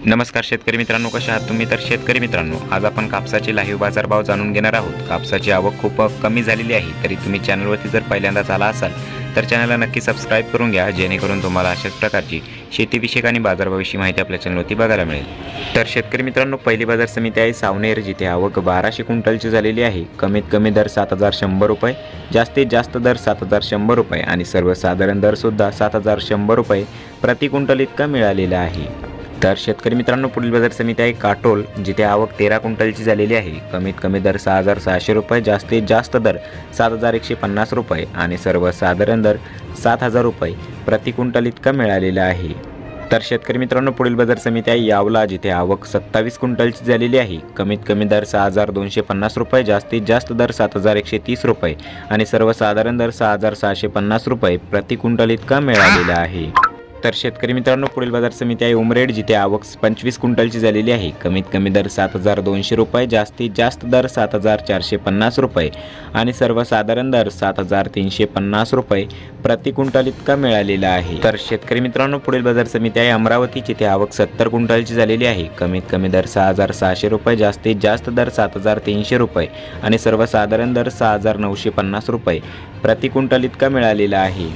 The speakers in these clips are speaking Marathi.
नमस्कार शेतकरी मित्रांनो, कशा आहात तुम्ही? तर शेतकरी मित्रांनो, आज आपण कापसाचे लाईव्ह बाजारभाव जाणून घेणार आहोत। कापसाची आवक खूप कमी झालेली आहे, तरी तुम्ही चॅनलवरती जर पहिल्यांदाच आला असाल तर चॅनलला नक्की सबस्क्राईब करून घ्या, जेणेकरून तुम्हाला अशाच प्रकारची शेतीविषयक आणि बाजारभावाविषयी माहिती आपल्या चॅनलवरती बघायला मिळेल। तर शेतकरी मित्रांनो, पहिली बाजार समिती आहे सावनेर, जिथे आवक 1200 क्विंटलची झालेली आहे। कमीत कमी दर 7100 रुपये, जास्तीत जास्त दर 7100 रुपये आणि सर्वसाधारण दर सुद्धा 7100 रुपये प्रति क्विंटल इतका मिळालेला आहे। तर शेतकरी मित्रांनो, पुढील बाजार समिती आहे काटोल, जिथे आवक 13 क्विंटलची झालेली आहे। कमीत कमी दर 6600 रुपये, जास्तीत जास्त दर 7150 रुपये आणि सर्वसाधारण दर 7000 रुपये प्रति क्विंटल इतका मिळालेला आहे। तर शेतकरी मित्रांनो, पुढील बाजार समिती आहे यावला, जिथे आवक 27 क्विंटलची झालेली आहे। कमीत कमी दर 6250 रुपये, जास्तीत जास्त दर 7130 रुपये आणि सर्वसाधारण दर 6650 रुपये प्रति क्विंटल इतका मिळालेला आहे। तर शेतकरी मित्रांनो, पुढील बाजार समिती आहे उमरेड, जिथे आवक 25 क्विंटलची झालेली आहे। कमीत कमी दर 7200 रुपये, जास्तीत जास्त दर 7450 रुपये आणि सर्वसाधारण दर 7350 रुपये प्रति क्विंटल इतका मिळालेला आहे। तर शेतकरी मित्रांनो, पुढील बाजार समिती आहे अमरावती, जिथे आवक 70 क्विंटलची झालेली आहे। कमीत कमी दर 6600 रुपये, जास्तीत जास्त दर 7300 रुपये आणि सर्वसाधारण दर 6950 रुपये प्रति क्विंटल इतका मिळालेला आहे।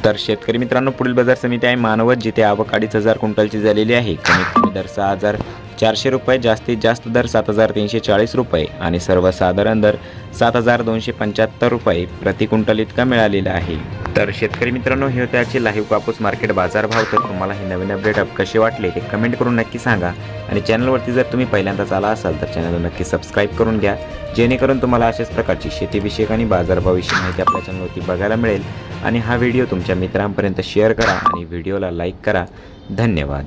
तर शेतकरी मित्रांनो, पुढील बाजार समिती आहे मानवत, जिथे आवक 2500 क्विंटलची झालेली आहे। कमीत कमी दर 6400 रुपये, जास्तीत जास्त दर 7340 रुपये आणि सर्वसाधारण दर 7275 रुपये प्रति क्विंटल इतका मिळालेला आहे। तर शेतकरी मित्रांनो, हे होते आजचे लाईव्ह कापूस मार्केट बाजारभाव। तर तुम्हाला हे नवीन अपडेट कसे वाटले ते कमेंट करून नक्की सांगा आणि चॅनलवरती जर तुम्ही पहिल्यांदाच आला असाल तर चॅनलला नक्की सबस्क्राईब करून घ्या, जेणेकरून तुम्हाला अशाच प्रकारची शेतीविषयक आणि बाजारभावाविषयी माहिती आपल्या चॅनलवरती बघायला मिळेल। आणि हा व्हिडिओ तुमच्या मित्रांपर्यंत शेअर करा आणि व्हिडिओला लाईक करा। धन्यवाद।